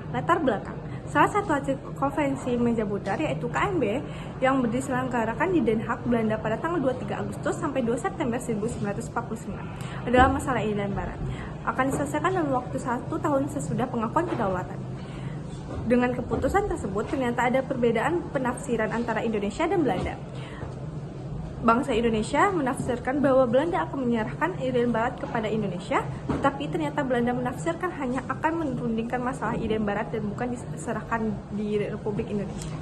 Latar belakang. Salah satu hasil konferensi meja butar yaitu KMB yang diselenggarakan di Den Haag, Belanda pada tanggal 23 Agustus sampai 2 September 1949 adalah masalah Irian Barat. Akan diselesaikan dalam waktu 1 tahun sesudah pengakuan kedaulatan. Dengan keputusan tersebut, ternyata ada perbedaan penafsiran antara Indonesia dan Belanda. Bangsa Indonesia menafsirkan bahwa Belanda akan menyerahkan Irian Barat kepada Indonesia, tetapi ternyata Belanda menafsirkan hanya akan merundingkan masalah Irian Barat dan bukan diserahkan di Republik Indonesia.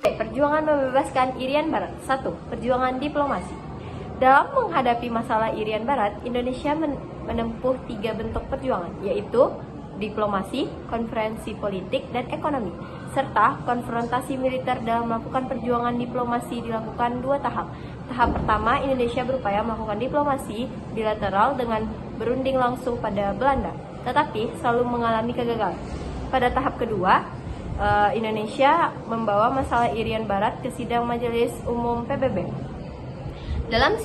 Perjuangan membebaskan Irian Barat. 1. Perjuangan diplomasi. Dalam menghadapi masalah Irian Barat, Indonesia menempuh 3 bentuk perjuangan, yaitu diplomasi, konferensi politik, dan ekonomi, serta konfrontasi militer. Dalam melakukan perjuangan diplomasi dilakukan 2 tahap. Tahap pertama, Indonesia berupaya melakukan diplomasi bilateral dengan berunding langsung pada Belanda, tetapi selalu mengalami kegagalan. Pada tahap kedua, Indonesia membawa masalah Irian Barat ke sidang Majelis Umum PBB. Dalam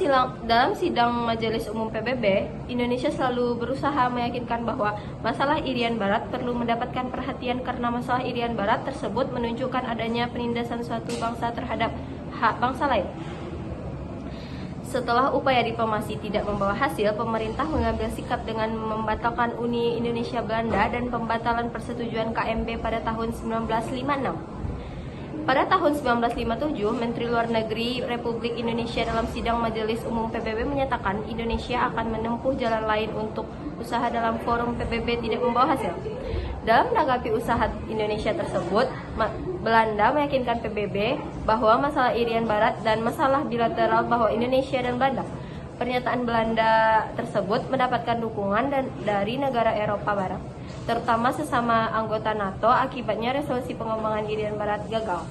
sidang Majelis Umum PBB, Indonesia selalu berusaha meyakinkan bahwa masalah Irian Barat perlu mendapatkan perhatian karena masalah Irian Barat tersebut menunjukkan adanya penindasan suatu bangsa terhadap hak bangsa lain. Setelah upaya diplomasi tidak membawa hasil, pemerintah mengambil sikap dengan membatalkan Uni Indonesia Belanda dan pembatalan persetujuan KMB pada tahun 1956. Pada tahun 1957, Menteri Luar Negeri Republik Indonesia dalam sidang Majelis Umum PBB menyatakan Indonesia akan menempuh jalan lain untuk usaha dalam forum PBB tidak membawa hasil. Dalam menanggapi usaha Indonesia tersebut, Belanda meyakinkan PBB bahwa masalah Irian Barat dan masalah bilateral bahwa Indonesia dan Belanda. Pernyataan Belanda tersebut mendapatkan dukungan dari negara Eropa Barat, terutama sesama anggota NATO. Akibatnya resolusi pengembangan Irian Barat gagal.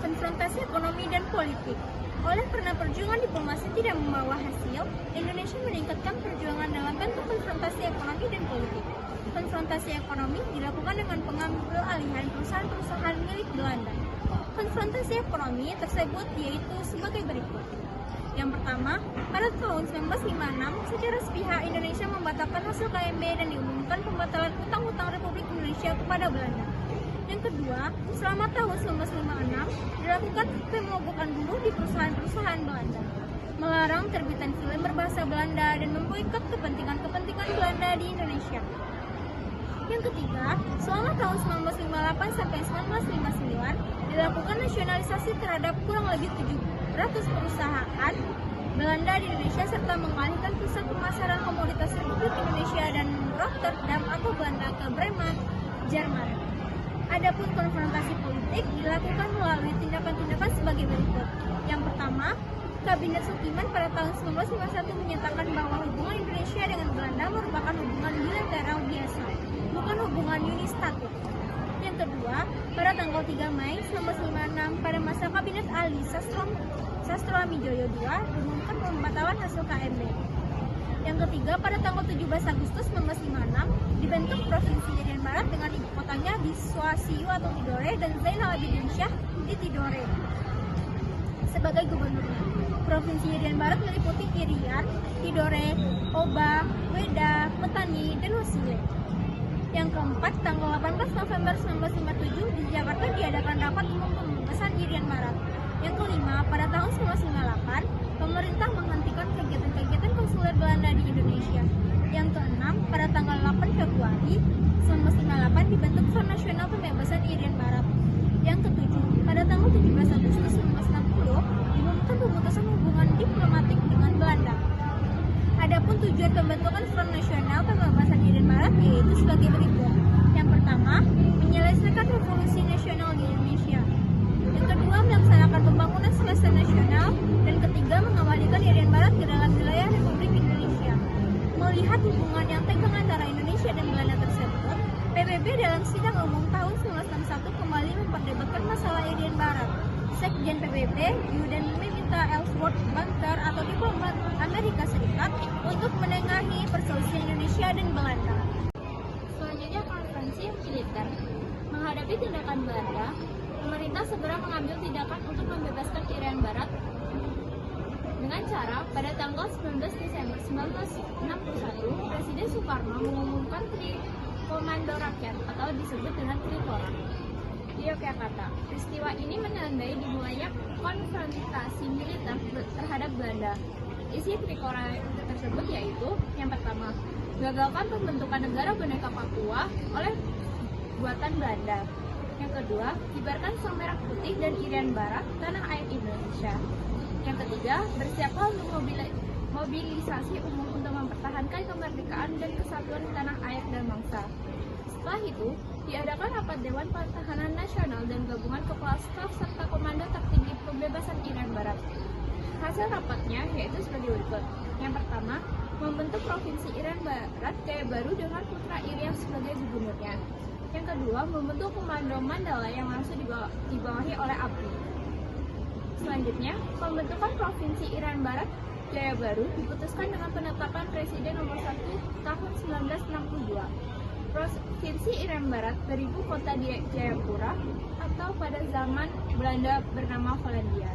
Konfrontasi ekonomi dan politik. Oleh karena perjuangan diplomasi tidak membawa hasil, Indonesia meningkatkan perjuangan dalam bentuk konfrontasi ekonomi dan politik. Konfrontasi ekonomi dilakukan dengan pengambil alihan perusahaan-perusahaan milik Belanda. Konfrontasi ekonomi tersebut yaitu sebagai berikut. Yang pertama, pada tahun 1956, secara sepihak Indonesia membatalkan hasil KMB dan diumumkan pembatalan utang-utang Republik Indonesia kepada Belanda. Yang kedua, selama tahun 1956, dilakukan pemogokan buruh di perusahaan-perusahaan Belanda, melarang terbitan film berbahasa Belanda dan memboikot kepentingan-kepentingan Belanda di Indonesia. Yang ketiga, selama tahun 1958 sampai 1959, dilakukan nasionalisasi terhadap kurang lebih 700 perusahaan Belanda di Indonesia serta mengalihkan pusat pemasaran komoditas Republik Indonesia dan Rotterdam atau Belanda ke Bremen, Jerman. Adapun konfrontasi politik dilakukan melalui tindakan-tindakan sebagai berikut. Yang pertama, Kabinet Sukiman pada tahun 1951 menyatakan bahwa hubungan Indonesia dengan Belanda merupakan hubungan bilateral biasa, bukan hubungan unistatus. Yang kedua, pada tanggal 3 Mei 1956 pada masa Kabinet Ali Sastro Amijoyo II diumumkan pembatalan hasil KMB. Yang ketiga, pada tanggal 17 Agustus 1956 dibentuk Provinsi Irian Barat dengan ibu kotanya di Suasiu atau Tidore dan Zainal Abidin Syah di Tidore sebagai gubernurnya. Provinsi Irian Barat meliputi Irian, Tidore, Oba, Weda, Petani, dan Hosile. Yang keempat, tanggal 18 November 1957 di Jakarta diadakan rapat umum pembebasan Irian Barat. Yang kelima, pada tahun 1998, pemerintah menghentikan kegiatan-kegiatan konsuler Belanda di Indonesia. Yang keenam, pada tanggal 8 Februari 1998 dibentuk Front Nasional Pembebasan Irian Barat. Yang ketujuh, pada tanggal 17 Agustus 1960 diumumkan pemutusan hubungan diplomatik dengan Belanda. Adapun tujuan pembentukan Front Nasional Pembebasan Irian Barat yaitu sebagai berikut. Yang pertama, menyelesaikan revolusi nasional di Indonesia. Yang kedua, melaksanakan pembangunan swasta nasional. Dan ketiga, mengembalikan Irian Barat ke dalam wilayah Republik Indonesia. Melihat hubungan yang tegang antara Indonesia dan Belanda tersebut, PBB dalam sidang umum tahun 1961 kembali memperdebatkan masalah Irian Barat. Sekjen PBB, Eugene meminta Ellsworth Bunker atau diplomat Amerika Serikat untuk menengahi perselisihan Indonesia dan Belanda. Selanjutnya, konferensi militer. Menghadapi tindakan Belanda, pemerintah segera mengambil tindakan untuk membebaskan Irian Barat dengan cara pada tanggal 1961, Presiden Soekarno mengumumkan Komando Rakyat atau disebut dengan Trikora di Yogyakarta. Peristiwa ini menandai dimulainya konfrontasi militer terhadap Belanda. Isi Trikora tersebut yaitu yang pertama, gagalkan pembentukan negara boneka Papua oleh buatan Belanda. Yang kedua, kibarkan sang merah putih dan Irian Barat tanah air Indonesia. Yang ketiga, bersiaplah untuk mobilisasi umum untuk mempertahankan kemerdekaan dan kesatuan tanah air dan bangsa. Setelah itu, diadakan rapat Dewan Pertahanan Nasional dan gabungan Kepala Staf serta Komando Tertinggi Pembebasan Irian Barat. Hasil rapatnya yaitu sebagai berikut. Yang pertama, membentuk Provinsi Irian Barat Jaya Baru dengan putra Irian sebagai gubernurnya. Yang kedua, membentuk Komando Mandala yang langsung dibawahi oleh ABRI. Selanjutnya, pembentukan Provinsi Irian Barat Jaya Baru diputuskan dengan penetapan Presiden nomor 1 tahun 1962. Provinsi Irian Barat beribu kota di Jayapura atau pada zaman Belanda bernama Hollandia.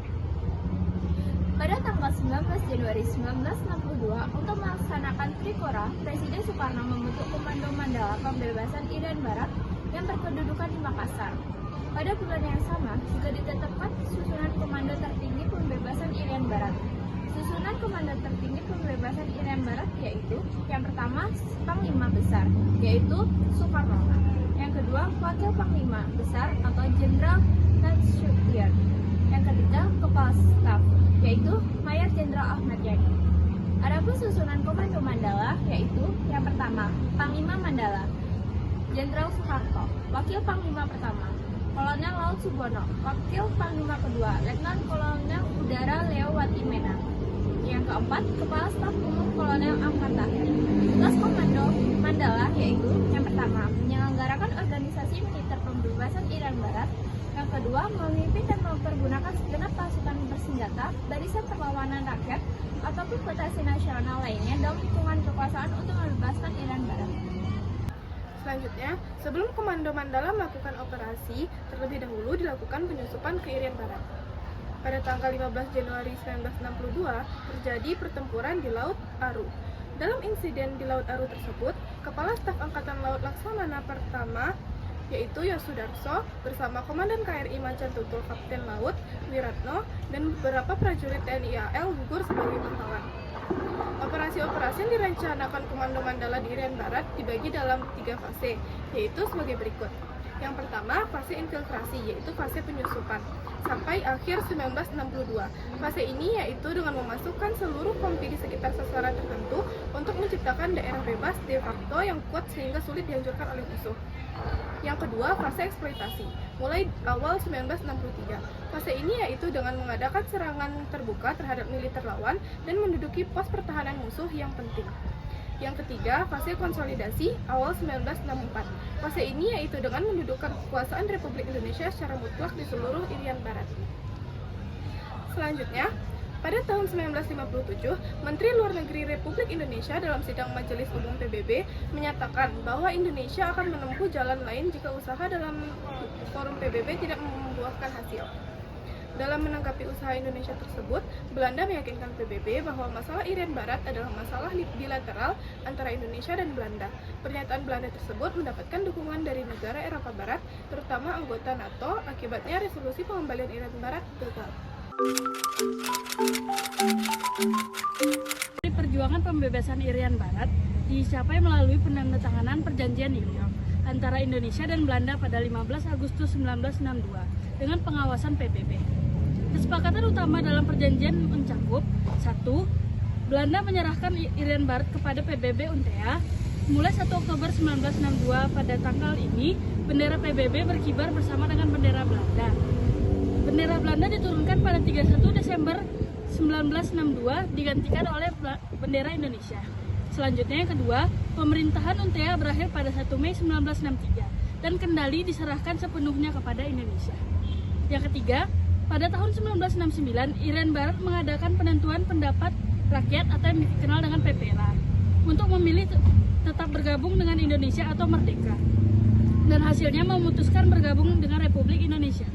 Pada tanggal 19 Januari 1962, untuk melaksanakan Trikora, Presiden Soekarno membentuk Komando Mandala Pembebasan Irian Barat yang berkedudukan di Makassar. Pada bulan yang sama, juga ditetapkan susunan Komando Tertinggi Pembebasan Irian Barat. Susunan Komando Tertinggi Pembebasan Irian Barat yaitu yang pertama, Panglima Besar, yaitu Soekarno. Yang kedua, Wakil Panglima Besar atau Jenderal Nasution. Yang ketiga, Kepala Staf, yaitu Mayor Jenderal Ahmad Yani. Adapun susunan Komando Mandala yaitu yang pertama, Panglima Mandala, Jenderal Soeharto, Wakil Panglima Pertama, Kolonel Laut Subono, Wakil Panglima Kedua, Letnan Kolonel Udara Leo Watimena. Yang keempat, Kepala Staf Umum Kolonel Ahmad Tahir. Tugas Komando Mandala yaitu yang pertama, menyelenggarakan organisasi militer pembebasan Irian Barat. Yang kedua, memimpin dan mempergunakan segenap pasukan bersenjata, barisan perlawanan rakyat, ataupun potensi nasional lainnya dalam lingkungan kekuasaan untuk membebaskan Irian Barat. Selanjutnya, sebelum Komando Mandala melakukan operasi, terlebih dahulu dilakukan penyusupan ke Irian Barat. Pada tanggal 15 Januari 1962, terjadi pertempuran di Laut Aru. Dalam insiden di Laut Aru tersebut, Kepala Staf Angkatan Laut Laksamana Pertama, yaitu Yosudarso, bersama Komandan KRI Macan Tutul Kapten Laut Wiratno, dan beberapa prajurit TNI AL gugur sebagai pahlawan. Operasi-operasi yang direncanakan Komando Mandala di Irian Barat dibagi dalam 3 fase, yaitu sebagai berikut. Yang pertama, fase infiltrasi, yaitu fase penyusupan, sampai akhir 1962. Fase ini yaitu dengan memasukkan seluruh kompi di sekitar sasaran tertentu untuk menciptakan daerah bebas de facto yang kuat sehingga sulit dihancurkan oleh musuh. Yang kedua, fase eksploitasi, mulai awal 1963. Fase ini yaitu dengan mengadakan serangan terbuka terhadap militer lawan dan menduduki pos pertahanan musuh yang penting. Yang ketiga, fase konsolidasi awal 1964. Fase ini yaitu dengan mendudukkan kekuasaan Republik Indonesia secara mutlak di seluruh Irian Barat. Selanjutnya, pada tahun 1957, Menteri Luar Negeri Republik Indonesia dalam sidang Majelis Umum PBB menyatakan bahwa Indonesia akan menempuh jalan lain jika usaha dalam forum PBB tidak membuahkan hasil. Dalam menanggapi usaha Indonesia tersebut, Belanda meyakinkan PBB bahwa masalah Irian Barat adalah masalah bilateral antara Indonesia dan Belanda. Pernyataan Belanda tersebut mendapatkan dukungan dari negara Eropa Barat, terutama anggota NATO. Akibatnya resolusi pengembalian Irian Barat gagal. Perjuangan pembebasan Irian Barat dicapai melalui penandatanganan Perjanjian New York antara Indonesia dan Belanda pada 15 Agustus 1962 dengan pengawasan PBB. Kesepakatan utama dalam perjanjian mencakup 1. Belanda menyerahkan Irian Barat kepada PBB UNTEA. Mulai 1 Oktober 1962 pada tanggal ini, bendera PBB berkibar bersama dengan bendera Belanda. Bendera Belanda diturunkan pada 31 Desember 1962 digantikan oleh bendera Indonesia. Selanjutnya yang kedua, pemerintahan UNTEA berakhir pada 1 Mei 1963 dan kendali diserahkan sepenuhnya kepada Indonesia. Yang ketiga, pada tahun 1969, Irian Barat mengadakan penentuan pendapat rakyat atau yang dikenal dengan PPRA untuk memilih tetap bergabung dengan Indonesia atau merdeka. Dan hasilnya memutuskan bergabung dengan Republik Indonesia.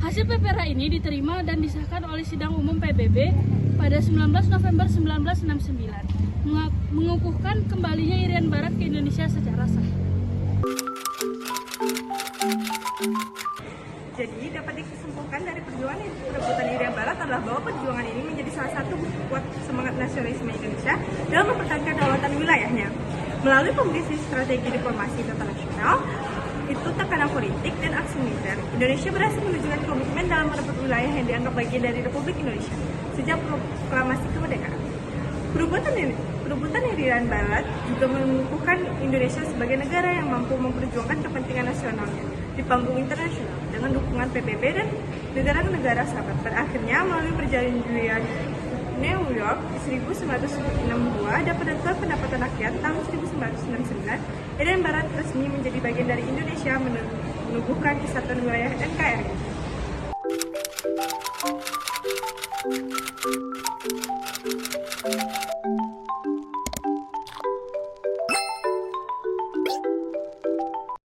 Hasil PPRA ini diterima dan disahkan oleh Sidang Umum PBB pada 19 November 1969 mengukuhkan kembalinya Irian Barat ke Indonesia secara sah. Jadi dapat disimpulkan dari perjuangan perebutan Irian Barat adalah bahwa perjuangan ini menjadi salah satu bukti kuat semangat nasionalisme Indonesia dalam mempertahankan kedaulatan wilayahnya. Melalui pembentukan strategi diplomasi internasional, itu tekanan politik dan aksi militer, Indonesia berhasil menunjukkan komitmen dalam merebut wilayah yang dianggap bagian dari Republik Indonesia sejak proklamasi kemerdekaan. Perebutan Irian Barat juga mengukuhkan Indonesia sebagai negara yang mampu memperjuangkan kepentingan nasionalnya di panggung internasional dengan dukungan PBB dan negara-negara sahabat. Pada akhirnya, melalui perjanjian New York di 1962 dapat daftar pendapatan rakyat tahun 1969, Irian Barat resmi menjadi bagian dari Indonesia menubuhkan kesatuan wilayah NKRI.